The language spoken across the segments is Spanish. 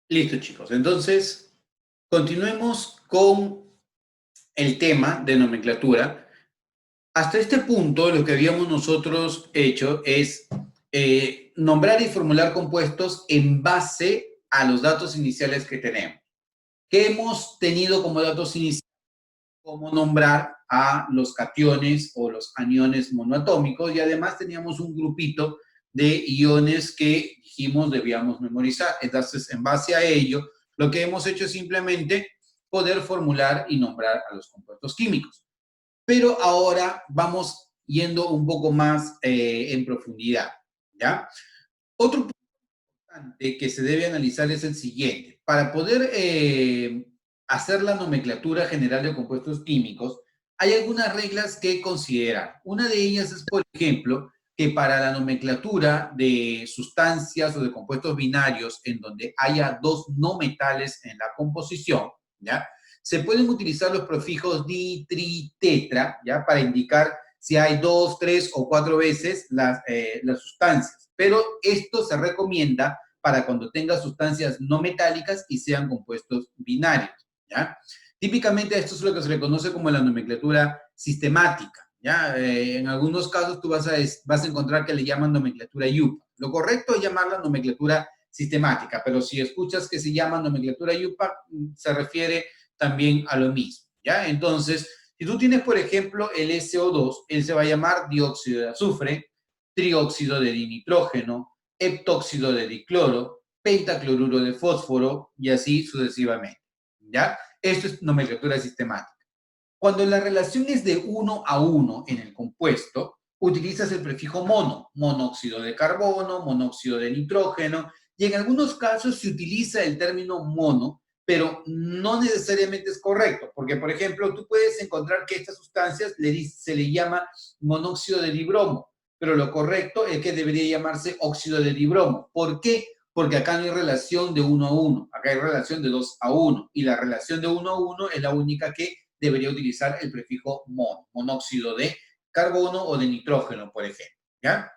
Listo, chicos. Entonces, continuemos con el tema de nomenclatura. Hasta este punto, lo que habíamos nosotros hecho es nombrar y formular compuestos en base a los datos iniciales que tenemos. ¿Qué hemos tenido como datos iniciales? Cómo nombrar a los cationes o los aniones monoatómicos, y además teníamos un grupito de iones que dijimos debíamos memorizar. Entonces, en base a ello, lo que hemos hecho es simplemente poder formular y nombrar a los compuestos químicos. Pero ahora vamos yendo un poco más en profundidad, ¿ya? Otro punto importante que se debe analizar es el siguiente. Para poder hacer la nomenclatura general de compuestos químicos, hay algunas reglas que considerar. Una de ellas es, por ejemplo, que para la nomenclatura de sustancias o de compuestos binarios en donde haya dos no metales en la composición, ¿ya? Se pueden utilizar los prefijos di, tri, tetra, ¿ya? Para indicar si hay dos, tres o cuatro veces las sustancias. Pero esto se recomienda para cuando tenga sustancias no metálicas y sean compuestos binarios, ¿ya? Típicamente esto es lo que se le conoce como la nomenclatura sistemática, ¿ya? En algunos casos tú vas a encontrar que le llaman nomenclatura IUPAC. Lo correcto es llamarla nomenclatura sistemática, pero si escuchas que se llama nomenclatura IUPAC, se refiere también a lo mismo, ¿ya? Entonces, si tú tienes, por ejemplo, el SO2, él se va a llamar dióxido de azufre, trióxido de dinitrógeno, heptóxido de dicloro, pentacloruro de fósforo y así sucesivamente, ¿ya? Esto es nomenclatura sistemática. Cuando la relación es de 1 a 1 en el compuesto, utilizas el prefijo mono, monóxido de carbono, monóxido de nitrógeno, y en algunos casos se utiliza el término mono, pero no necesariamente es correcto, porque por ejemplo, tú puedes encontrar que estas sustancias se le llama monóxido de dibromo, pero lo correcto es que debería llamarse óxido de dibromo. ¿Por qué? Porque acá no hay relación de 1 a 1, acá hay relación de 2 a 1, y la relación de 1 a 1 es la única que debería utilizar el prefijo mono, monóxido de carbono o de nitrógeno, por ejemplo, ¿ya?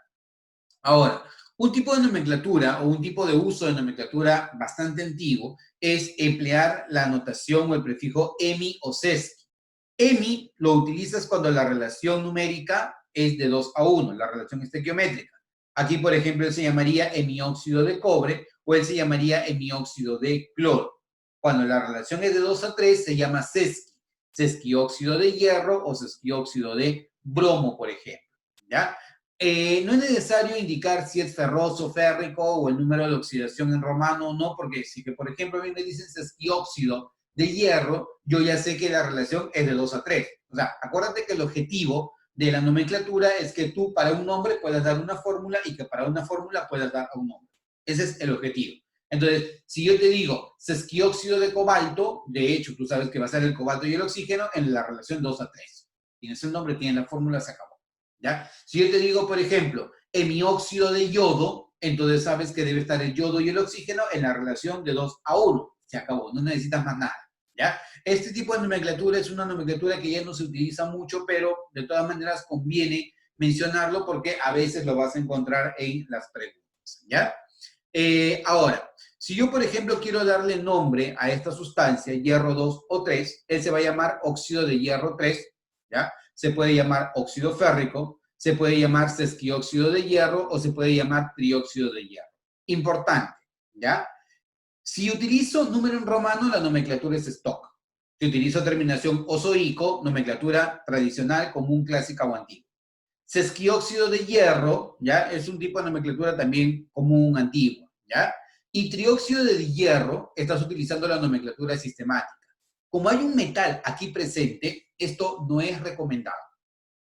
Ahora, un tipo de nomenclatura o un tipo de uso de nomenclatura bastante antiguo es emplear la notación o el prefijo emi o sesqui. Emi lo utilizas cuando la relación numérica es de 2 a 1, la relación estequiométrica. Aquí, por ejemplo, él se llamaría hemióxido de cobre o él se llamaría hemióxido de cloro. Cuando la relación es de 2 a 3, se llama sesqui, sesquióxido de hierro o sesquióxido de bromo, por ejemplo, ¿ya? No es necesario indicar si es ferroso, férrico o el número de oxidación en romano o no, porque si que, por ejemplo, a mí me dicen sesquióxido de hierro, yo ya sé que la relación es de 2 a 3. O sea, acuérdate que el objetivo de la nomenclatura es que tú para un nombre puedas dar una fórmula y que para una fórmula puedas dar a un nombre. Ese es el objetivo. Entonces, si yo te digo sesquióxido de cobalto, de hecho, tú sabes que va a ser el cobalto y el oxígeno en la relación 2 a 3. Tienes el nombre, tienes la fórmula, se acabó, ¿ya? Si yo te digo, por ejemplo, hemióxido de yodo, entonces sabes que debe estar el yodo y el oxígeno en la relación de 2 a 1. Se acabó, no necesitas más nada, ¿ya? Este tipo de nomenclatura es una nomenclatura que ya no se utiliza mucho, pero de todas maneras conviene mencionarlo porque a veces lo vas a encontrar en las preguntas, ¿ya? Ahora, si yo, por ejemplo, quiero darle nombre a esta sustancia, hierro 2 o 3, él se va a llamar óxido de hierro 3, ¿ya? Se puede llamar óxido férrico, se puede llamar sesquióxido de hierro o se puede llamar trióxido de hierro. Importante, ¿ya? Si utilizo número en romano, la nomenclatura es stock. Si utilizo terminación osoico, nomenclatura tradicional, común, clásica o antigua. Sesquióxido de hierro, ¿ya? Es un tipo de nomenclatura también común, antigua, ¿ya? Y trióxido de hierro, estás utilizando la nomenclatura sistemática. Como hay un metal aquí presente, esto no es recomendado.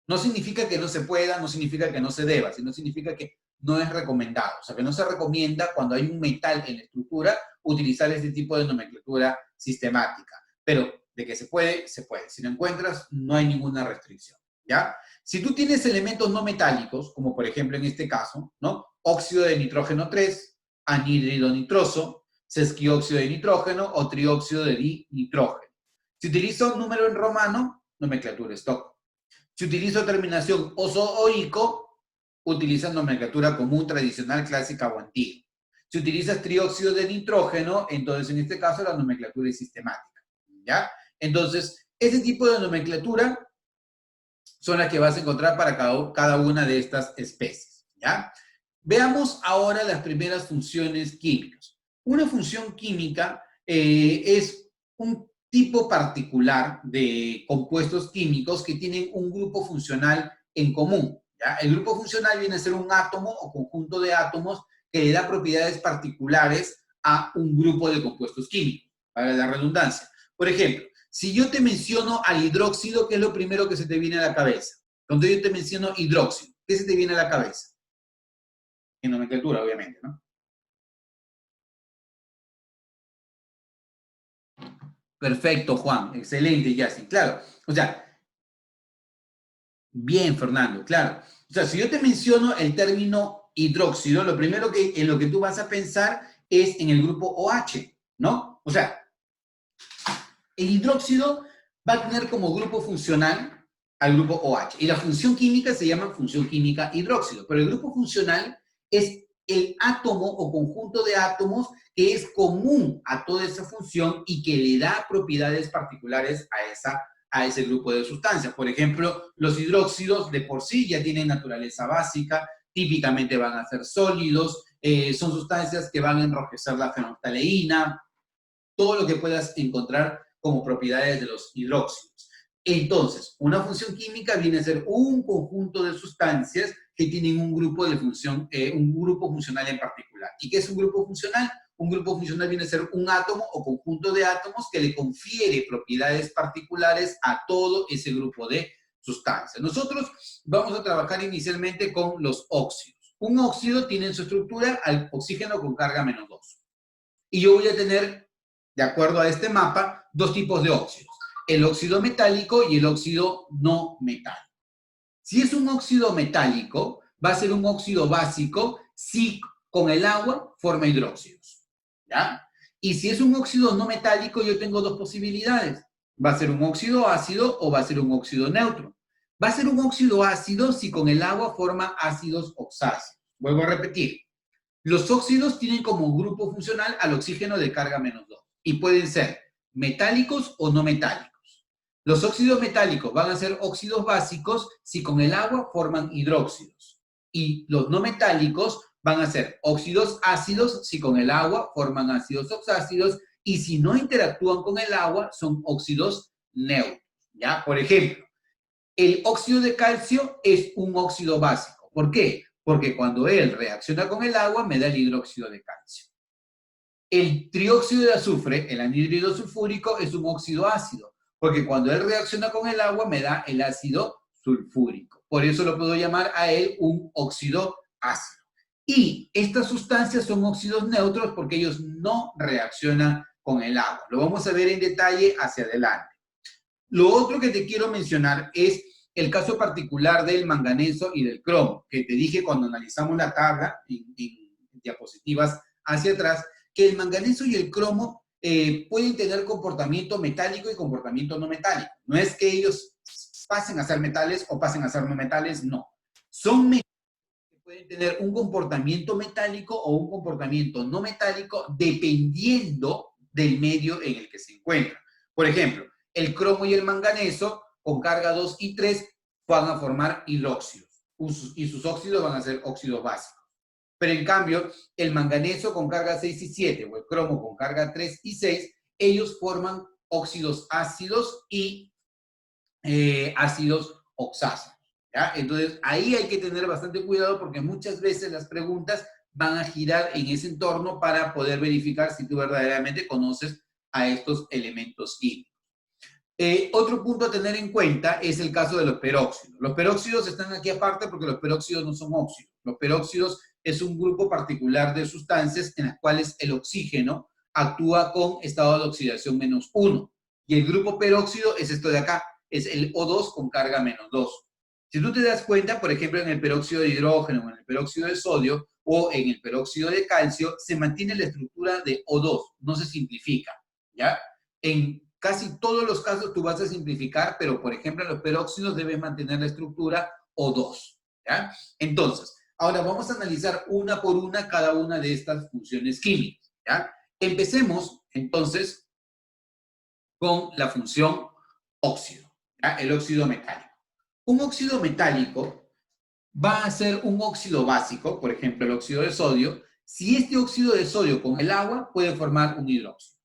No significa que no se pueda, no significa que no se deba, sino significa que no es recomendado. O sea, que no se recomienda cuando hay un metal en la estructura utilizar este tipo de nomenclatura sistemática. Pero de que se puede, se puede. Si lo encuentras, no hay ninguna restricción, ¿ya? Si tú tienes elementos no metálicos, como por ejemplo en este caso, ¿no? Óxido de nitrógeno 3, anhídrido nitroso, sesquióxido de nitrógeno o trióxido de dinitrógeno. Si utilizo un número en romano, nomenclatura stock. Si utilizo terminación oso-oico, utilizan nomenclatura común, tradicional, clásica o antigua. Si utilizas trióxido de nitrógeno, entonces en este caso la nomenclatura es sistemática, ¿ya? Entonces, ese tipo de nomenclatura son las que vas a encontrar para cada una de estas especies, ¿ya? Veamos ahora las primeras funciones químicas. Una función química es un tipo particular de compuestos químicos que tienen un grupo funcional en común, ¿ya? El grupo funcional viene a ser un átomo o conjunto de átomos que le da propiedades particulares a un grupo de compuestos químicos, para la redundancia. Por ejemplo, si yo te menciono al hidróxido, ¿qué es lo primero que se te viene a la cabeza? Cuando yo te menciono hidróxido, ¿qué se te viene a la cabeza? En nomenclatura, obviamente, ¿no? Perfecto, Juan. Excelente, Yacine. Claro. O sea, bien, Fernando, claro. O sea, si yo te menciono el término hidróxido, lo primero en lo que tú vas a pensar es en el grupo OH, ¿no? O sea, el hidróxido va a tener como grupo funcional al grupo OH. Y la función química se llama función química hidróxido. Pero el grupo funcional es el átomo o conjunto de átomos que es común a toda esa función y que le da propiedades particulares a ese grupo de sustancias. Por ejemplo, los hidróxidos de por sí ya tienen naturaleza básica, típicamente van a ser sólidos, son sustancias que van a enrojecer la fenolftaleína, todo lo que puedas encontrar como propiedades de los hidróxidos. Entonces, una función química viene a ser un conjunto de sustancias que tienen un grupo de función, un grupo funcional en particular. ¿Y qué es un grupo funcional? Un grupo funcional viene a ser un átomo o conjunto de átomos que le confiere propiedades particulares a todo ese grupo de sustancias. Nosotros vamos a trabajar inicialmente con los óxidos. Un óxido tiene en su estructura al oxígeno con carga -2. Y yo voy a tener, de acuerdo a este mapa, dos tipos de óxidos. El óxido metálico y el óxido no metálico. Si es un óxido metálico, va a ser un óxido básico si con el agua forma hidróxidos, ¿ya? Y si es un óxido no metálico, yo tengo dos posibilidades. Va a ser un óxido ácido o va a ser un óxido neutro. Va a ser un óxido ácido si con el agua forma ácidos oxáceos. Vuelvo a repetir. Los óxidos tienen como grupo funcional al oxígeno de carga -2 y pueden ser metálicos o no metálicos. Los óxidos metálicos van a ser óxidos básicos si con el agua forman hidróxidos. Y los no metálicos van a ser óxidos ácidos si con el agua forman ácidos oxácidos y si no interactúan con el agua son óxidos neutros. ¿Ya? Por ejemplo, el óxido de calcio es un óxido básico. ¿Por qué? Porque cuando él reacciona con el agua me da el hidróxido de calcio. El trióxido de azufre, el anhídrido sulfúrico, es un óxido ácido, porque cuando él reacciona con el agua me da el ácido sulfúrico. Por eso lo puedo llamar a él un óxido ácido. Y estas sustancias son óxidos neutros porque ellos no reaccionan con el agua. Lo vamos a ver en detalle hacia adelante. Lo otro que te quiero mencionar es el caso particular del manganeso y del cromo, que te dije cuando analizamos la tabla en diapositivas hacia atrás, que el manganeso y el cromo pueden tener comportamiento metálico y comportamiento no metálico. No es que ellos pasen a ser metales o pasen a ser no metales, no. Son metales que pueden tener un comportamiento metálico o un comportamiento no metálico dependiendo del medio en el que se encuentran. Por ejemplo, el cromo y el manganeso con carga 2 y 3 van a formar hidróxidos y sus óxidos van a ser óxidos básicos. Pero en cambio, el manganeso con carga 6 y 7 o el cromo con carga 3 y 6, ellos forman óxidos ácidos y ácidos oxáceos. ¿Ya? Entonces, ahí hay que tener bastante cuidado porque muchas veces las preguntas van a girar en ese entorno para poder verificar si tú verdaderamente conoces a estos elementos químicos. Otro punto a tener en cuenta es el caso de los peróxidos. Los peróxidos están aquí aparte porque los peróxidos no son óxidos. Los peróxidos es un grupo particular de sustancias en las cuales el oxígeno actúa con estado de oxidación -1. Y el grupo peróxido es esto de acá, es el O2 con carga -2. Si tú te das cuenta, por ejemplo, en el peróxido de hidrógeno, en el peróxido de sodio o en el peróxido de calcio, se mantiene la estructura de O2, no se simplifica, ¿ya? En casi todos los casos tú vas a simplificar, pero por ejemplo en los peróxidos debes mantener la estructura O2, ¿ya? Entonces, Ahora vamos a analizar una por una cada una de estas funciones químicas, ¿ya? Empecemos, entonces, con la función óxido, ¿ya? El óxido metálico. Un óxido metálico va a ser un óxido básico, por ejemplo, el óxido de sodio. Si este óxido de sodio con el agua puede formar un hidróxido,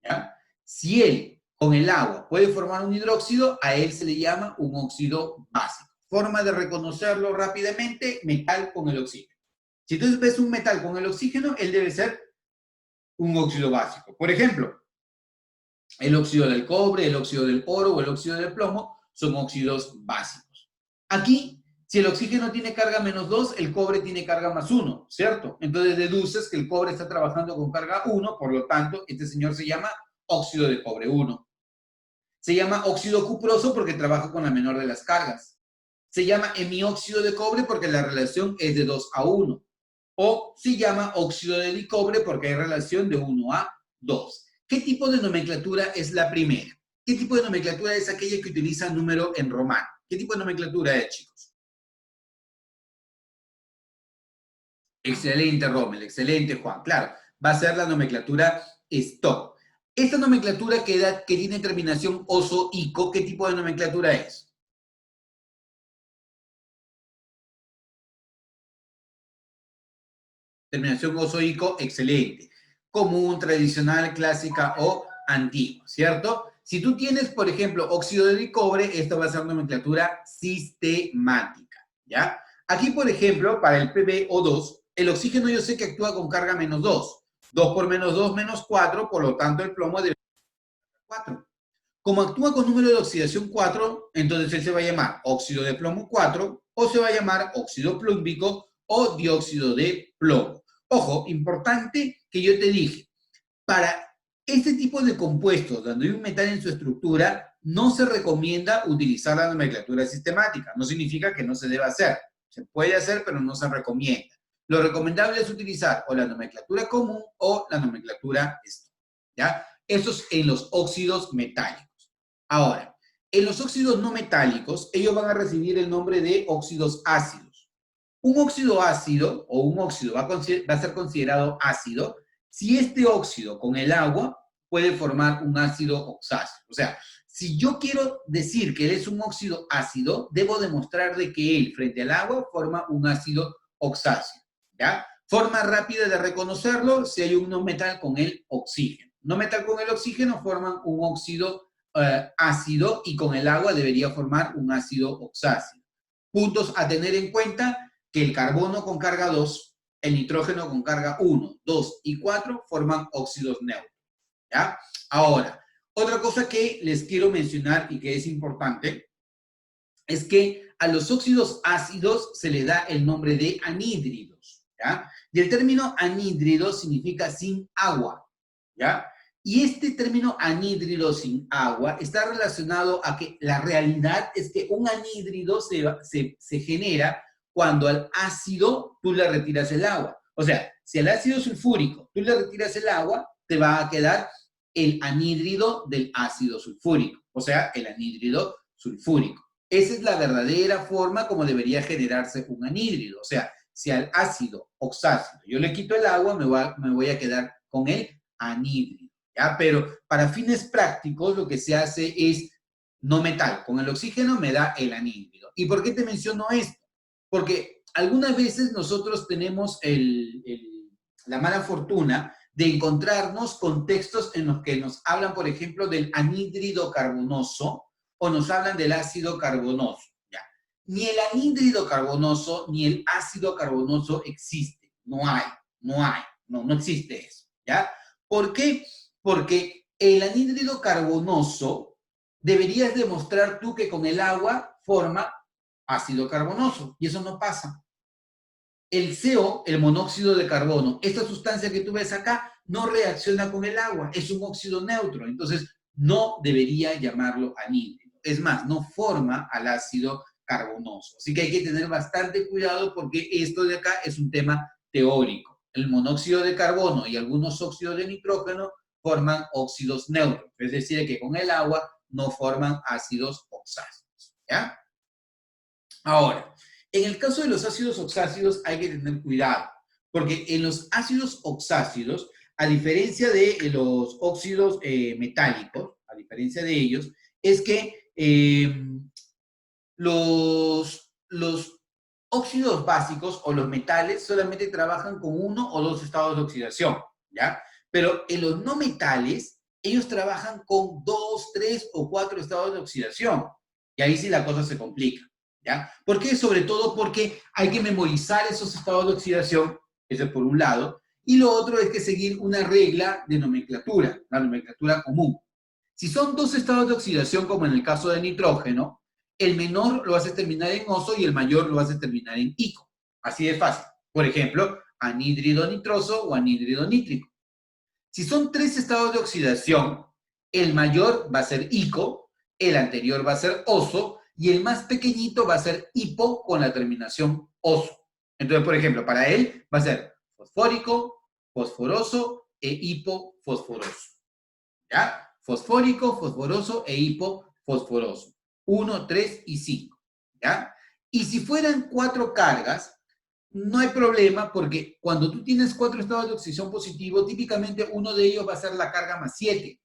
¿ya? Si él con el agua puede formar un hidróxido, a él se le llama un óxido básico. Forma de reconocerlo rápidamente, metal con el oxígeno. Si entonces ves un metal con el oxígeno, él debe ser un óxido básico. Por ejemplo, el óxido del cobre, el óxido del oro o el óxido del plomo son óxidos básicos. Aquí, si el oxígeno tiene carga -2, el cobre tiene carga +1, ¿cierto? Entonces deduces que el cobre está trabajando con carga 1, por lo tanto, este señor se llama óxido de cobre 1. Se llama óxido cuproso porque trabaja con la menor de las cargas. Se llama hemióxido de cobre porque la relación es de 2:1. O se llama óxido de dicobre porque hay relación de 1:2. ¿Qué tipo de nomenclatura es la primera? ¿Qué tipo de nomenclatura es aquella que utiliza número en romano? ¿Qué tipo de nomenclatura es, chicos? Excelente, Rommel, excelente, Juan. Claro, va a ser la nomenclatura stock. Esta nomenclatura que tiene terminación oso-ico, ¿qué tipo de nomenclatura es? Terminación oso-ico, excelente. Común, tradicional, clásica o antigua, ¿cierto? Si tú tienes, por ejemplo, óxido de cobre, esto va a ser nomenclatura sistemática, ¿ya? Aquí, por ejemplo, para el PbO2, el oxígeno yo sé que actúa con carga -2. 2 por -2, -4, por lo tanto el plomo debe ser 4. Como actúa con número de oxidación 4, entonces él se va a llamar óxido de plomo 4 o se va a llamar óxido plúmbico o dióxido de plomo. Ojo, importante que yo te dije, para este tipo de compuestos, donde hay un metal en su estructura, no se recomienda utilizar la nomenclatura sistemática. No significa que no se deba hacer. Se puede hacer, pero no se recomienda. Lo recomendable es utilizar o la nomenclatura común o la nomenclatura STO, ¿ya? Eso es en los óxidos metálicos. Ahora, en los óxidos no metálicos, ellos van a recibir el nombre de óxidos ácidos. Un óxido ácido o un óxido va a ser considerado ácido si este óxido con el agua puede formar un ácido oxáceo. O sea, si yo quiero decir que él es un óxido ácido, debo demostrar de que él frente al agua forma un ácido oxáceo, ¿ya? Forma rápida de reconocerlo si hay un no metal con el oxígeno. No metal con el oxígeno forman un óxido ácido y con el agua debería formar un ácido oxáceo. Puntos a tener en cuenta: que el carbono con carga 2, el nitrógeno con carga 1, 2 y 4 forman óxidos neutros, ¿ya? Ahora, otra cosa que les quiero mencionar y que es importante es que a los óxidos ácidos se le da el nombre de anhídridos, ¿ya? Y el término anhídrido significa sin agua, ¿ya? Y este término anhídrido sin agua está relacionado a que la realidad es que un anhídrido se genera cuando al ácido tú le retiras el agua. O sea, si al ácido sulfúrico tú le retiras el agua, te va a quedar el anhídrido del ácido sulfúrico, o sea, el anhídrido sulfúrico. Esa es la verdadera forma como debería generarse un anhídrido. O sea, si al ácido oxácido yo le quito el agua, me voy a quedar con el anhídrido, ¿ya? Pero para fines prácticos lo que se hace es no metal. Con el oxígeno me da el anhídrido. ¿Y por qué te menciono esto? Porque algunas veces nosotros tenemos la mala fortuna de encontrarnos con textos en los que nos hablan, por ejemplo, del anhídrido carbonoso o nos hablan del ácido carbonoso, ¿ya? Ni el anhídrido carbonoso ni el ácido carbonoso existe. No existe eso, ¿ya? ¿Por qué? Porque el anhídrido carbonoso deberías demostrar tú que con el agua forma ácido carbonoso, y eso no pasa. El CO, el monóxido de carbono, esta sustancia que tú ves acá, no reacciona con el agua, es un óxido neutro, entonces no debería llamarlo anhídrido. Es más, no forma al ácido carbonoso. Así que hay que tener bastante cuidado porque esto de acá es un tema teórico. El monóxido de carbono y algunos óxidos de nitrógeno forman óxidos neutros, es decir, que con el agua no forman ácidos oxáceos, ¿ya? Ahora, En el caso de los ácidos oxácidos hay que tener cuidado, porque en los ácidos oxácidos, a diferencia de los óxidos metálicos, a diferencia de ellos, es que los óxidos básicos o los metales solamente trabajan con uno o dos estados de oxidación, ¿ya? Pero en los no metales, ellos trabajan con dos, tres o cuatro estados de oxidación. Y ahí sí la cosa se complica, ¿ya? ¿Por qué? Sobre todo porque hay que memorizar esos estados de oxidación, eso es por un lado, y lo otro es que seguir una regla de nomenclatura, la nomenclatura común. Si son dos estados de oxidación, como en el caso del nitrógeno, el menor lo haces terminar en oso y el mayor lo haces terminar en ico. Así de fácil. Por ejemplo, anhídrido nitroso o anhídrido nítrico. Si son tres estados de oxidación, el mayor va a ser ico, el anterior va a ser oso y el más pequeñito va a ser hipo con la terminación oso. Entonces, por ejemplo, para él va a ser fosfórico, fosforoso e hipofosforoso. ¿Ya? Fosfórico, fosforoso e hipofosforoso. 1, 3 y 5. ¿Ya? Y si fueran cuatro cargas, no hay problema porque cuando tú tienes cuatro estados de oxidación positivo, típicamente uno de ellos va a ser la carga más 7.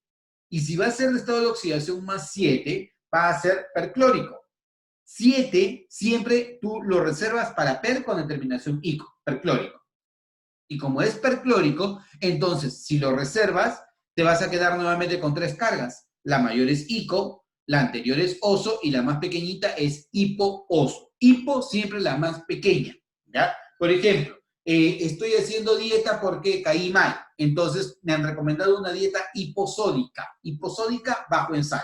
Y si va a ser el estado de oxidación más 7, va a ser perclórico. 7 siempre tú lo reservas para per con la terminación ico, perclórico. Y como es perclórico, entonces si lo reservas, te vas a quedar nuevamente con tres cargas. La mayor es ico, la anterior es oso y la más pequeñita es hipo-oso. Hipo siempre la más pequeña, ¿ya? Por ejemplo, estoy haciendo dieta porque caí mal. Entonces me han recomendado una dieta hiposódica. Hiposódica bajo en sal.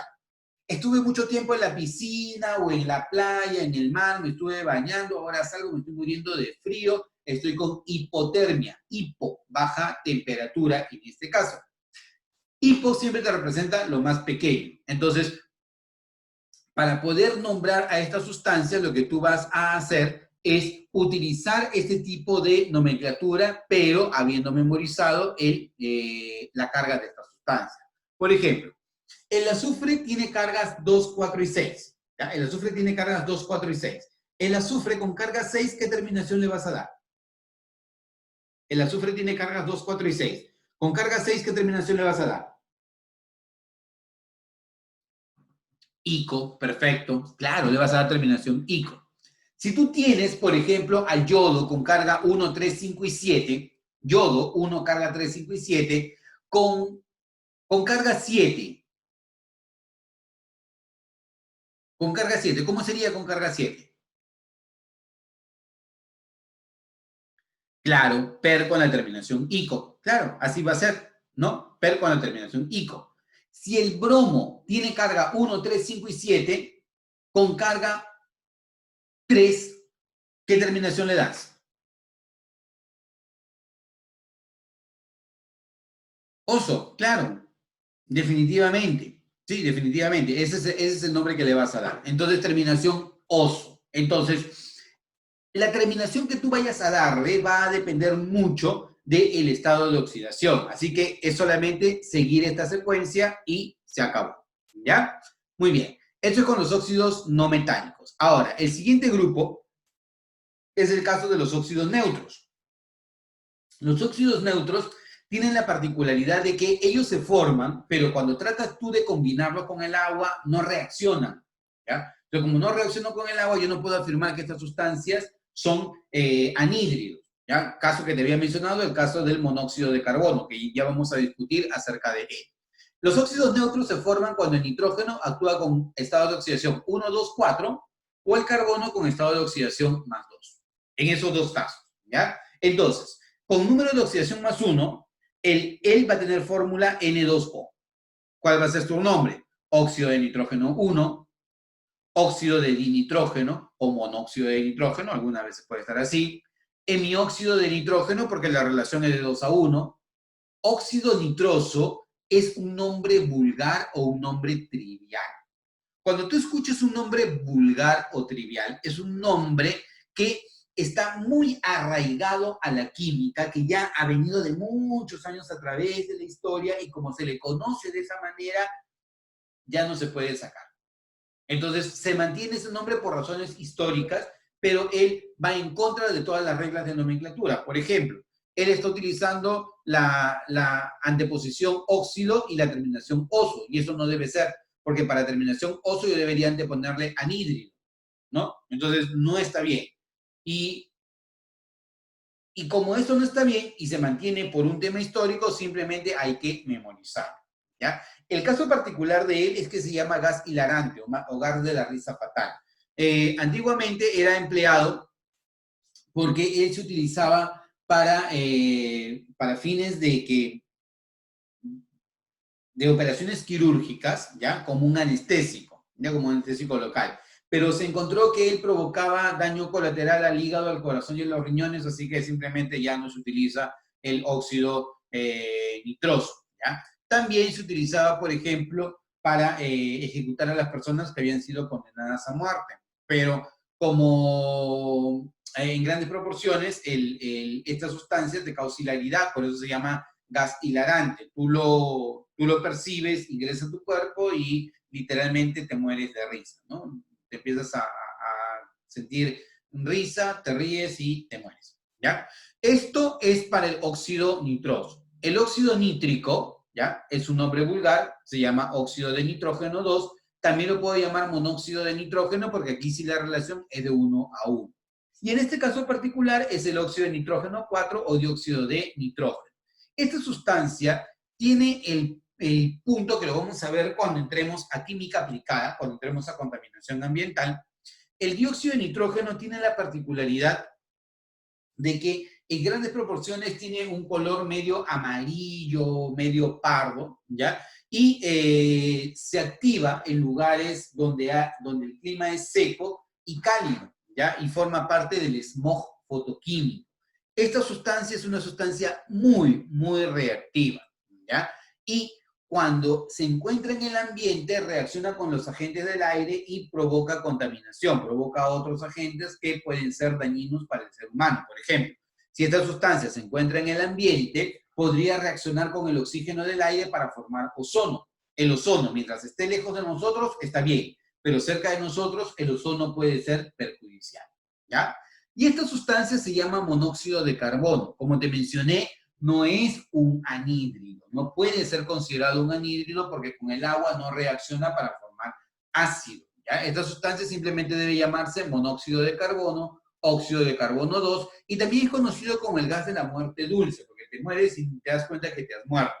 Estuve mucho tiempo en la piscina o en la playa, en el mar, me estuve bañando, ahora salgo, me estoy muriendo de frío, estoy con hipotermia, hipo, baja temperatura en este caso. Hipo siempre te representa lo más pequeño. Entonces, para poder nombrar a esta sustancia, lo que tú vas a hacer es utilizar este tipo de nomenclatura, pero habiendo memorizado la carga de esta sustancia. Por ejemplo, el azufre tiene cargas 2, 4 y 6. ¿Ya? El azufre tiene cargas 2, 4 y 6. El azufre con carga 6, ¿qué terminación le vas a dar? El azufre tiene cargas 2, 4 y 6. Con carga 6, ¿qué terminación le vas a dar? Ico, perfecto. Claro, le vas a dar terminación ico. Si tú tienes, por ejemplo, al yodo con carga 1, 3, 5 y 7, yodo 1, carga 3, 5 y 7, con carga 7. Con carga 7, ¿cómo sería con carga 7? Claro, per con la terminación ico. Claro, así va a ser, ¿no? Per con la terminación ico. Si el bromo tiene carga 1, 3, 5 y 7, con carga 3, ¿qué terminación le das? Oso, claro, definitivamente. Sí, definitivamente. Ese es el nombre que le vas a dar. Entonces, terminación oso. Entonces, la terminación que tú vayas a darle va a depender mucho del estado de oxidación. Así que es solamente seguir esta secuencia y se acabó. ¿Ya? Muy bien. Esto es con los óxidos no metálicos. Ahora, el siguiente grupo es el caso de los óxidos neutros. Los óxidos neutros tienen la particularidad de que ellos se forman, pero cuando tratas tú de combinarlos con el agua, no reaccionan. ¿Ya? Entonces, como no reaccionan con el agua, yo no puedo afirmar que estas sustancias son anhídridos. ¿Ya? Caso que te había mencionado, el caso del monóxido de carbono, que ya vamos a discutir acerca de él. Los óxidos neutros se forman cuando el nitrógeno actúa con estado de oxidación 1, 2, 4 o el carbono con estado de oxidación más 2. En esos dos casos. ¿Ya? Entonces, con número de oxidación más 1, él va a tener fórmula N2O. ¿Cuál va a ser su nombre? Óxido de nitrógeno 1, óxido de dinitrógeno o monóxido de nitrógeno, algunas veces puede estar así, hemióxido de nitrógeno porque la relación es de 2 a 1, óxido nitroso es un nombre vulgar o un nombre trivial. Cuando tú escuchas un nombre vulgar o trivial, es un nombre que está muy arraigado a la química, que ya ha venido de muchos años a través de la historia y como se le conoce de esa manera, ya no se puede sacar. Entonces, se mantiene ese nombre por razones históricas, pero él va en contra de todas las reglas de nomenclatura. Por ejemplo, él está utilizando la anteposición óxido y la terminación oso, y eso no debe ser, porque para terminación oso yo debería anteponerle anhídrido, ¿no? Entonces, no está bien. Y como esto no está bien y se mantiene por un tema histórico, simplemente hay que memorizarlo, ¿ya? El caso particular de él es que se llama gas hilarante o gas de la risa fatal. Antiguamente era empleado porque él se utilizaba para fines de operaciones quirúrgicas, ¿ya? Como un anestésico, ¿ya? Como un anestésico local. Pero se encontró que él provocaba daño colateral al hígado, al corazón y a los riñones, así que simplemente ya no se utiliza el óxido nitroso, ¿ya? También se utilizaba, por ejemplo, para ejecutar a las personas que habían sido condenadas a muerte. Pero como en grandes proporciones, esta sustancia te causa hilaridad, por eso se llama gas hilarante. Tú lo percibes, ingresa a tu cuerpo y literalmente te mueres de risa, ¿no? Te empiezas a sentir risa, te ríes y te mueres, ¿ya? Esto es para el óxido nitroso. El óxido nítrico, ¿ya? Es un nombre vulgar, se llama óxido de nitrógeno 2. También lo puedo llamar monóxido de nitrógeno porque aquí sí la relación es de 1 a 1. Y en este caso particular es el óxido de nitrógeno 4 o dióxido de nitrógeno. Esta sustancia tiene el punto que lo vamos a ver cuando entremos a química aplicada, cuando entremos a contaminación ambiental. El dióxido de nitrógeno tiene la particularidad de que en grandes proporciones tiene un color medio amarillo, medio pardo, ¿ya? Y se activa en lugares donde el clima es seco y cálido, ¿ya? Y forma parte del smog fotoquímico. Esta sustancia es una sustancia muy, muy reactiva, ¿ya? Y cuando se encuentra en el ambiente, reacciona con los agentes del aire y provoca contaminación, provoca otros agentes que pueden ser dañinos para el ser humano. Por ejemplo, si esta sustancia se encuentra en el ambiente, podría reaccionar con el oxígeno del aire para formar ozono. El ozono, mientras esté lejos de nosotros, está bien, pero cerca de nosotros, el ozono puede ser perjudicial, ¿ya? Y esta sustancia se llama monóxido de carbono. Como te mencioné, no es un anhídrido, no puede ser considerado un anhídrido porque con el agua no reacciona para formar ácido, ¿ya? Esta sustancia simplemente debe llamarse monóxido de carbono, óxido de carbono 2, y también es conocido como el gas de la muerte dulce, porque te mueres y te das cuenta que te has muerto.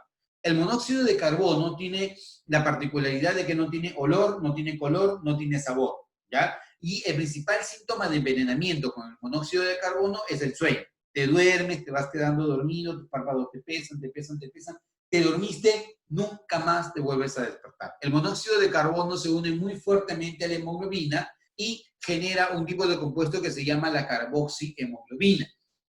El monóxido de carbono tiene la particularidad de que no tiene olor, no tiene color, no tiene sabor, ¿ya? Y el principal síntoma de envenenamiento con el monóxido de carbono es el sueño. Te duermes, te vas quedando dormido, tus párpados te pesan, te pesan, te pesan. Te dormiste, nunca más te vuelves a despertar. El monóxido de carbono se une muy fuertemente a la hemoglobina y genera un tipo de compuesto que se llama la carboxihemoglobina.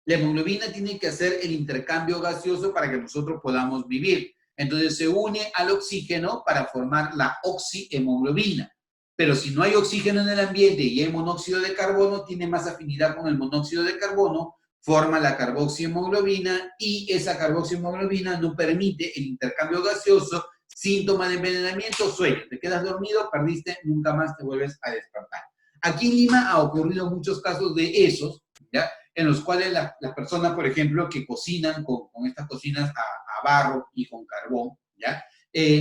La hemoglobina tiene que hacer el intercambio gaseoso para que nosotros podamos vivir. Entonces se une al oxígeno para formar la oxihemoglobina. Pero si no hay oxígeno en el ambiente y hay monóxido de carbono, tiene más afinidad con el monóxido de carbono, forma la carboxihemoglobina y esa carboxihemoglobina no permite el intercambio gaseoso, síntoma de envenenamiento, sueño. Te quedas dormido, perdiste, nunca más te vuelves a despertar. Aquí en Lima ha ocurrido muchos casos de esos, ¿ya? En los cuales las personas, por ejemplo, que cocinan con estas cocinas a barro y con carbón, ¿ya?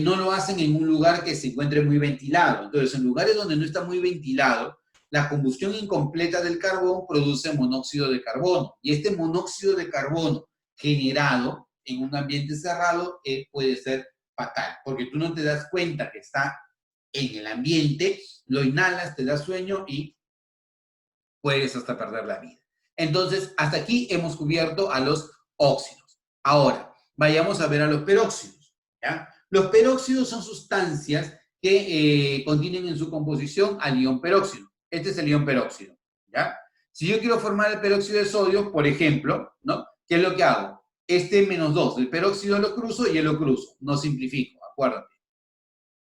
No lo hacen en un lugar que se encuentre muy ventilado. Entonces, en lugares donde no está muy ventilado, la combustión incompleta del carbón produce monóxido de carbono. Y este monóxido de carbono generado en un ambiente cerrado puede ser fatal, porque tú no te das cuenta que está en el ambiente, lo inhalas, te da sueño y puedes hasta perder la vida. Entonces, hasta aquí hemos cubierto a los óxidos. Ahora, vayamos a ver a los peróxidos, ¿ya? Los peróxidos son sustancias que contienen en su composición al ion peróxido. Este es el ion peróxido, ¿ya? Si yo quiero formar el peróxido de sodio, por ejemplo, ¿no? ¿Qué es lo que hago? Este -2, el peróxido lo cruzo y lo cruzo. No simplifico, acuérdate.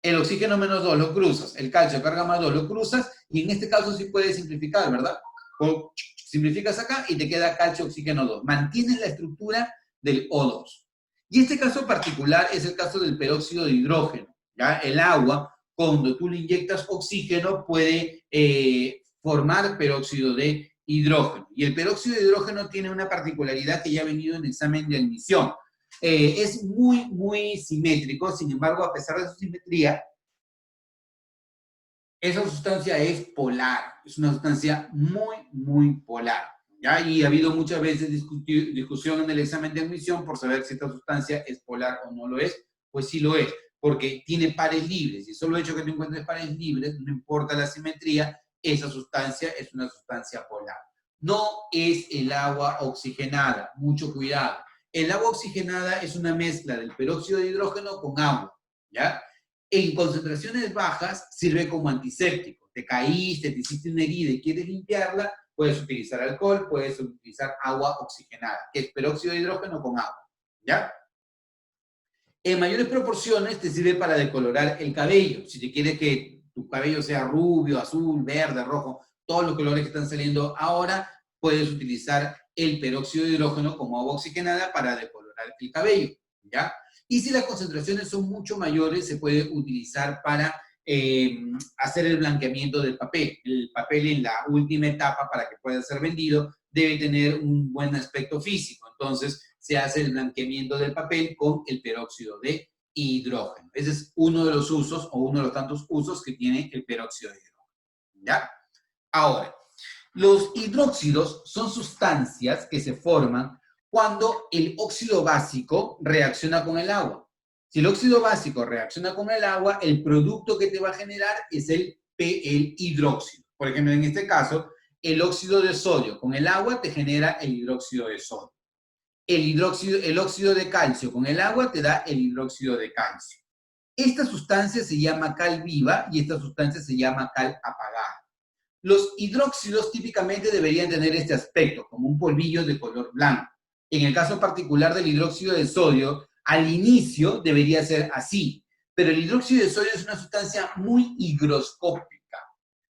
El oxígeno -2 lo cruzas, el calcio carga +2 lo cruzas, y en este caso sí puedes simplificar, ¿verdad? O simplificas acá y te queda calcio oxígeno 2. Mantienes la estructura del O2. Y este caso particular es el caso del peróxido de hidrógeno, ¿ya? El agua, cuando tú le inyectas oxígeno, puede formar peróxido de hidrógeno. Y el peróxido de hidrógeno tiene una particularidad que ya ha venido en el examen de admisión. Es muy simétrico, sin embargo, a pesar de su simetría, esa sustancia es polar, es una sustancia muy polar. ¿Ya? Y ha habido muchas veces discusión en el examen de admisión por saber si esta sustancia es polar o no lo es. Pues sí lo es, porque tiene pares libres. Y solo el hecho que tú encuentres pares libres, no importa la simetría, esa sustancia es una sustancia polar. No es el agua oxigenada, mucho cuidado. El agua oxigenada es una mezcla del peróxido de hidrógeno con agua, ¿ya? En concentraciones bajas sirve como antiséptico. Te caíste, te hiciste una herida y quieres limpiarla, puedes utilizar alcohol, puedes utilizar agua oxigenada, que es peróxido de hidrógeno con agua, ¿ya? En mayores proporciones te sirve para decolorar el cabello. Si te quieres que tu cabello sea rubio, azul, verde, rojo, todos los colores que están saliendo ahora, puedes utilizar el peróxido de hidrógeno como agua oxigenada para decolorar el cabello, ¿ya? Y si las concentraciones son mucho mayores, se puede utilizar para hacer el blanqueamiento del papel. El papel en la última etapa, para que pueda ser vendido, debe tener un buen aspecto físico. Entonces, se hace el blanqueamiento del papel con el peróxido de hidrógeno. Ese es uno de los usos, o uno de los tantos usos que tiene el peróxido de hidrógeno, ¿ya? Ahora, los hidróxidos son sustancias que se forman cuando el óxido básico reacciona con el agua. Si el óxido básico reacciona con el agua, el producto que te va a generar es el hidróxido. Por ejemplo, en este caso, el óxido de sodio con el agua te genera el hidróxido de sodio. El óxido de calcio con el agua te da el hidróxido de calcio. Esta sustancia se llama cal viva y esta sustancia se llama cal apagada. Los hidróxidos típicamente deberían tener este aspecto, como un polvillo de color blanco. En el caso particular del hidróxido de sodio, al inicio debería ser así, pero el hidróxido de sodio es una sustancia muy higroscópica.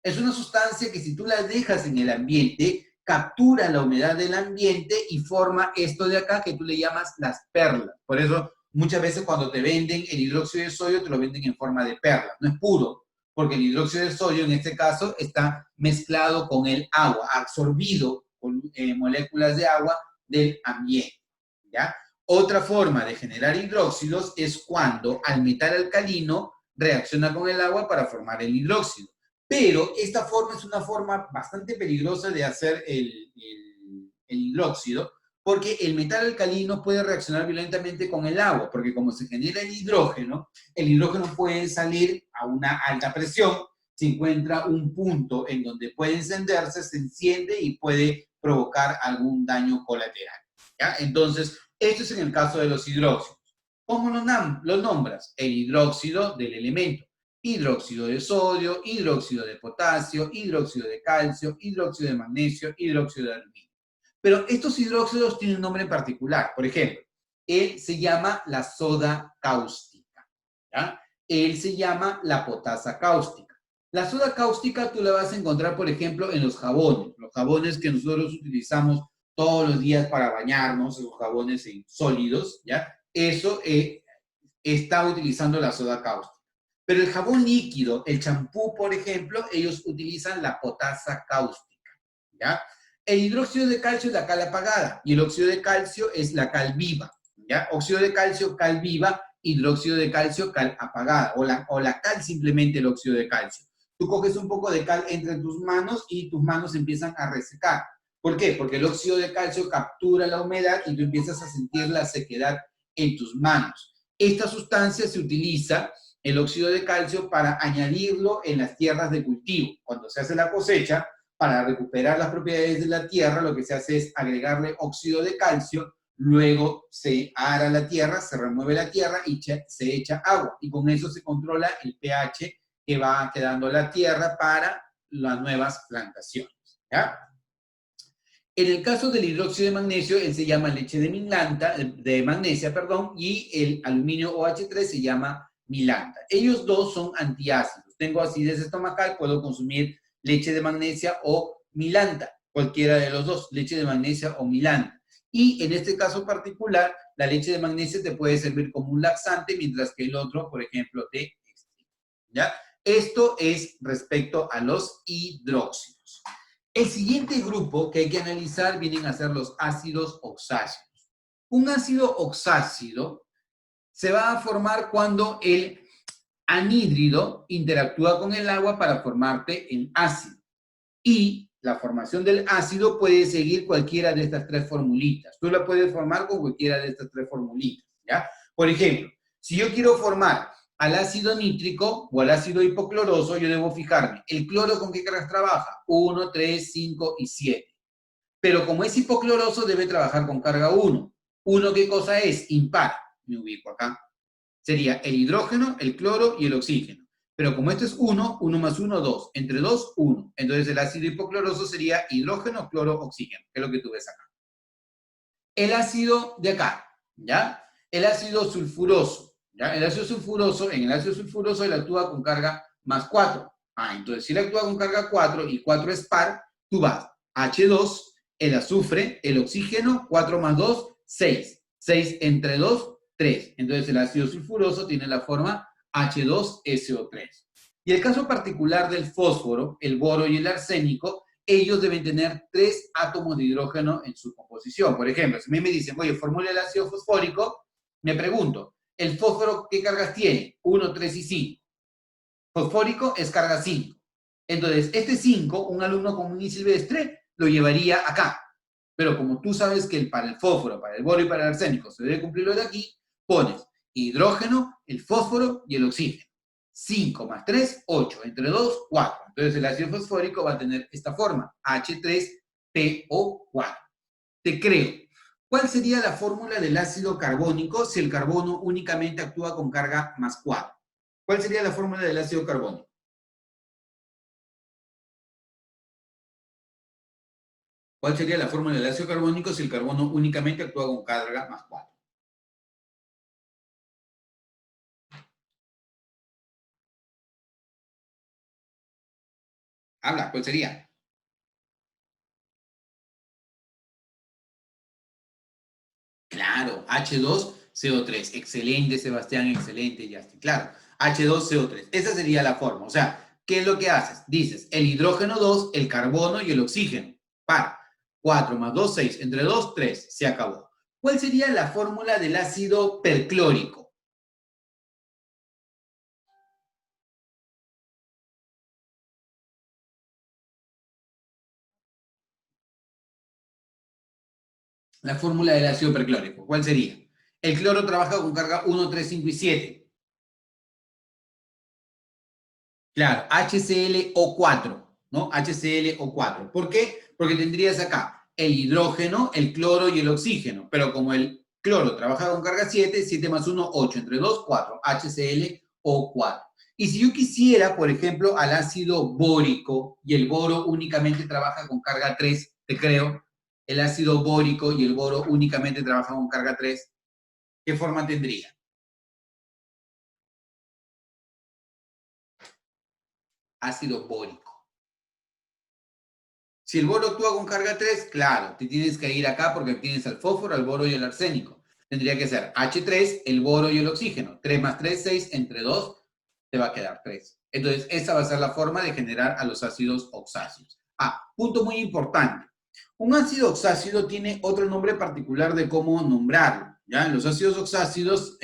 Es una sustancia que si tú la dejas en el ambiente, captura la humedad del ambiente y forma esto de acá que tú le llamas las perlas. Por eso muchas veces cuando te venden el hidróxido de sodio, te lo venden en forma de perla. No es puro, porque el hidróxido de sodio en este caso está mezclado con el agua, absorbido con moléculas de agua del ambiente, ¿ya? Otra forma de generar hidróxidos es cuando al metal alcalino reacciona con el agua para formar el hidróxido. Pero esta forma es una forma bastante peligrosa de hacer el hidróxido, porque el metal alcalino puede reaccionar violentamente con el agua, porque como se genera el hidrógeno puede salir a una alta presión, se encuentra un punto en donde puede encenderse, se enciende y puede provocar algún daño colateral, ¿ya? Entonces, esto es en el caso de los hidróxidos. ¿Cómo los nombras? El hidróxido del elemento. Hidróxido de sodio, hidróxido de potasio, hidróxido de calcio, hidróxido de magnesio, hidróxido de aluminio. Pero estos hidróxidos tienen un nombre en particular. Por ejemplo, él se llama la soda cáustica, ¿ya? Él se llama la potasa cáustica. La soda cáustica tú la vas a encontrar, por ejemplo, en los jabones que nosotros utilizamos todos los días para bañarnos, los jabones sólidos, ¿ya? Eso está utilizando la soda cáustica. Pero el jabón líquido, el champú, por ejemplo, ellos utilizan la potasa cáustica, ¿ya? El hidróxido de calcio es la cal apagada y el óxido de calcio es la cal viva, ¿ya? Óxido de calcio, cal viva, hidróxido de calcio, cal apagada, o la cal simplemente el óxido de calcio. Tú coges un poco de cal entre tus manos y tus manos empiezan a resecar. ¿Por qué? Porque el óxido de calcio captura la humedad y tú empiezas a sentir la sequedad en tus manos. Esta sustancia se utiliza, el óxido de calcio, para añadirlo en las tierras de cultivo. Cuando se hace la cosecha, para recuperar las propiedades de la tierra, lo que se hace es agregarle óxido de calcio, luego se ara la tierra, se remueve la tierra y se echa agua. Y con eso se controla el pH que va quedando la tierra para las nuevas plantaciones, ¿ya? En el caso del hidróxido de magnesio, él se llama leche de magnesia, perdón, y el aluminio OH3 se llama milanta. Ellos dos son antiácidos. Tengo acidez estomacal, puedo consumir leche de magnesia o milanta, cualquiera de los dos, leche de magnesia o milanta. Y en este caso particular, la leche de magnesia te puede servir como un laxante, mientras que el otro, por ejemplo, te extiende, ¿ya? Esto es respecto a los hidróxidos. El siguiente grupo que hay que analizar vienen a ser los ácidos oxácidos. Un ácido oxácido se va a formar cuando el anhídrido interactúa con el agua para formarte el ácido. Y la formación del ácido puede seguir cualquiera de estas tres formulitas. Tú la puedes formar con cualquiera de estas tres formulitas, ¿ya? Por ejemplo, si yo quiero formar al ácido nítrico o al ácido hipocloroso, yo debo fijarme, ¿el cloro con qué cargas trabaja? 1, 3, 5 y 7. Pero como es hipocloroso, debe trabajar con carga 1. ¿1 qué cosa es? Impar. Me ubico acá. Sería el hidrógeno, el cloro y el oxígeno. Pero como esto es 1, 1 más 1, 2. Entre 2, 1. Entonces el ácido hipocloroso sería hidrógeno, cloro, oxígeno, que es lo que tú ves acá. El ácido de acá, ¿ya? El ácido sulfuroso, ¿ya? El ácido sulfuroso, en el ácido sulfuroso él actúa con carga más 4. Entonces si él actúa con carga 4 y 4 es par, tú vas H2, el azufre, el oxígeno, 4 más 2, 6. 6 entre 2, 3. Entonces el ácido sulfuroso tiene la forma H2SO3. Y el caso particular del fósforo, el boro y el arsénico, ellos deben tener 3 átomos de hidrógeno en su composición. Por ejemplo, si a mí me dicen, oye, formula el ácido fosfórico, me pregunto, ¿el fósforo qué cargas tiene? 1, 3 y 5. Fosfórico es carga 5. Entonces, este 5, un alumno común y silvestre, lo llevaría acá. Pero como tú sabes que para el fósforo, para el boro y para el arsénico se debe cumplir lo de aquí, pones hidrógeno, el fósforo y el oxígeno. 5 más 3, 8. Entre 2, 4. Entonces el ácido fosfórico va a tener esta forma, H3PO4. Te creo. ¿Cuál sería la fórmula del ácido carbónico si el carbono únicamente actúa con carga más 4? ¿Cuál sería la fórmula del ácido carbónico? ¿Cuál sería la fórmula del ácido carbónico si el carbono únicamente actúa con carga más 4? Habla, ¿cuál sería? Claro, H2CO3. Excelente, Sebastián, excelente, ya está. Claro, H2CO3. Esa sería la forma. O sea, ¿qué es lo que haces? Dices el hidrógeno 2, el carbono y el oxígeno. Par. 4 más 2, 6. Entre 2, 3. Se acabó. ¿Cuál sería la fórmula del ácido perclórico? La fórmula del ácido perclórico. ¿Cuál sería? El cloro trabaja con carga 1, 3, 5 y 7. Claro, HClO4, ¿no? HClO4. ¿Por qué? Porque tendrías acá el hidrógeno, el cloro y el oxígeno, pero como el cloro trabaja con carga 7, 7 más 1, 8, entre 2, 4, HClO4. Y si yo quisiera, por ejemplo, al ácido bórico y el boro únicamente trabaja con carga 3, te creo, el ácido bórico y el boro únicamente trabajan con carga 3, ¿qué forma tendría? Ácido bórico. Si el boro actúa con carga 3, claro, te tienes que ir acá porque tienes el fósforo, el boro y el arsénico. Tendría que ser H3, el boro y el oxígeno. 3 más 3, 6, entre 2, te va a quedar 3. Entonces, esa va a ser la forma de generar a los ácidos oxácidos. Punto muy importante. Un ácido oxácido tiene otro nombre particular de cómo nombrarlo. ¿Ya? Los ácidos oxácidos,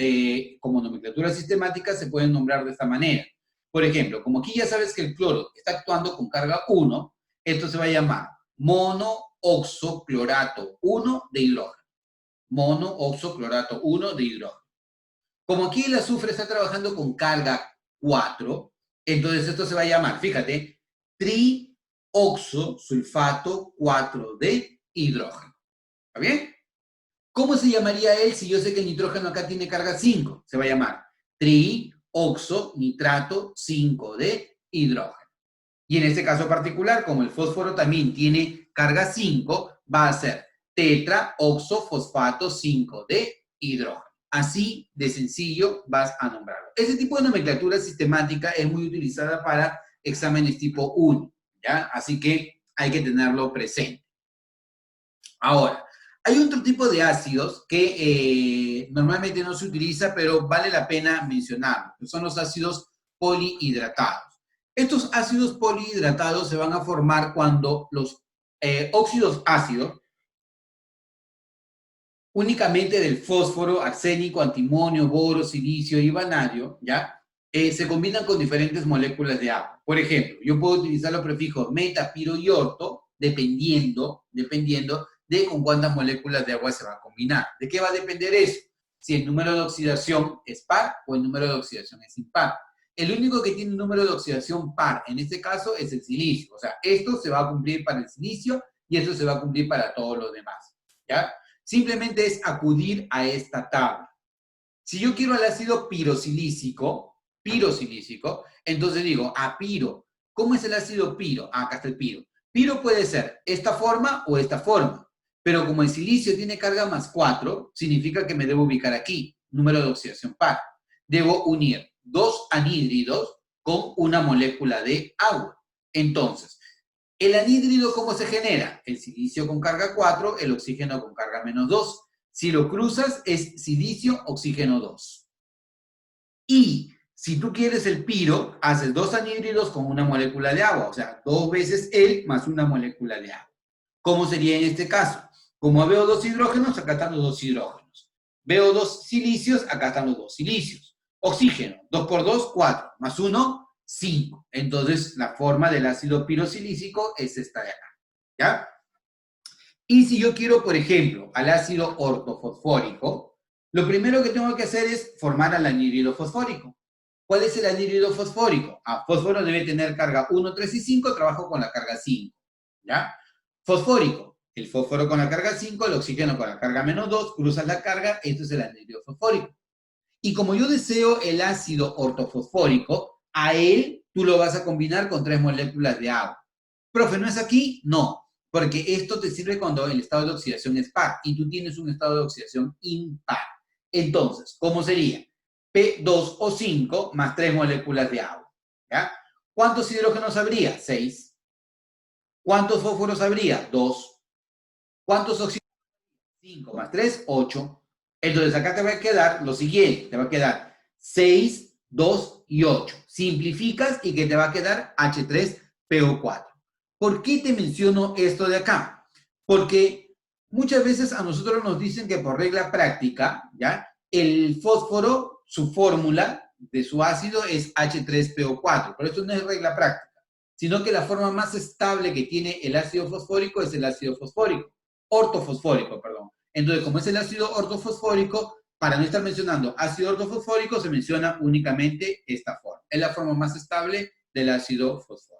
como nomenclatura sistemática, se pueden nombrar de esta manera. Por ejemplo, como aquí ya sabes que el cloro está actuando con carga 1, esto se va a llamar monooxoclorato 1 de hidrógeno. Monooxoclorato 1 de hidrógeno. Como aquí el azufre está trabajando con carga 4, entonces esto se va a llamar, fíjate, trioxosulfato 4 de hidrógeno. ¿Está bien? ¿Cómo se llamaría él si yo sé que el nitrógeno acá tiene carga 5? Se va a llamar trioxonitrato 5 de hidrógeno. Y en este caso particular, como el fósforo también tiene carga 5, va a ser tetraoxofosfato 5 de hidrógeno. Así de sencillo vas a nombrarlo. Ese tipo de nomenclatura sistemática es muy utilizada para exámenes tipo 1, ¿ya? Así que hay que tenerlo presente. Ahora, hay otro tipo de ácidos que normalmente no se utiliza, pero vale la pena mencionarlo, que son los ácidos polihidratados. Estos ácidos polihidratados se van a formar cuando los óxidos ácidos, únicamente del fósforo, arsénico, antimonio, boro, silicio y vanadio, ¿ya? Se combinan con diferentes moléculas de agua. Por ejemplo, yo puedo utilizar los prefijos meta, piro y orto, dependiendo de con cuántas moléculas de agua se va a combinar. ¿De qué va a depender eso? Si el número de oxidación es par o el número de oxidación es impar. El único que tiene un número de oxidación par, en este caso, es el silicio. O sea, esto se va a cumplir para el silicio y esto se va a cumplir para todos los demás, ¿ya? Simplemente es acudir a esta tabla. Si yo quiero el ácido pirosilícico, entonces digo, piro. ¿Cómo es el ácido piro? Acá está el piro. Piro puede ser esta forma o esta forma, pero como el silicio tiene carga más 4, significa que me debo ubicar aquí, número de oxidación par. Debo unir 2 anhídridos con una molécula de agua. Entonces, ¿el anhídrido cómo se genera? El silicio con carga 4, el oxígeno con carga menos 2. Si lo cruzas, es silicio, oxígeno 2. Y si tú quieres el piro, haces 2 anhídridos con una molécula de agua, o sea, 2 veces el más una molécula de agua. ¿Cómo sería en este caso? Como veo 2 hidrógenos, acá están los 2 hidrógenos. Veo 2 silicios, acá están los 2 silicios. Oxígeno, 2 por 2, 4, más 1, 5. Entonces, la forma del ácido pirosilícico es esta de acá, ¿ya? Y si yo quiero, por ejemplo, al ácido ortofosfórico, lo primero que tengo que hacer es formar al anhídrido fosfórico. ¿Cuál es el anhídrido fosfórico? Fósforo debe tener carga 1, 3 y 5, trabajo con la carga 5, ¿ya? Fosfórico, el fósforo con la carga 5, el oxígeno con la carga menos 2, cruzas la carga, esto es el anhídrido fosfórico. Y como yo deseo el ácido ortofosfórico, a él tú lo vas a combinar con 3 moléculas de agua. Profe, ¿no es aquí? No, porque esto te sirve cuando el estado de oxidación es par y tú tienes un estado de oxidación impar. Entonces, ¿cómo sería? P2 o 5 más 3 moléculas de agua, ¿ya? ¿Cuántos hidrógenos habría? 6. ¿Cuántos fósforos habría? 2. ¿Cuántos oxígenos? 5 más 3, 8. Entonces acá te va a quedar lo siguiente, te va a quedar 6, 2 y 8. Simplificas y que te va a quedar H3PO4. ¿Por qué te menciono esto de acá? Porque muchas veces a nosotros nos dicen que por regla práctica, ¿ya? El fósforo, su fórmula de su ácido es H3PO4, pero esto no es regla práctica, sino que la forma más estable que tiene el ácido fosfórico es el ácido fosfórico, ortofosfórico, perdón. Entonces, como es el ácido ortofosfórico, para no estar mencionando ácido ortofosfórico, se menciona únicamente esta forma. Es la forma más estable del ácido fosfórico.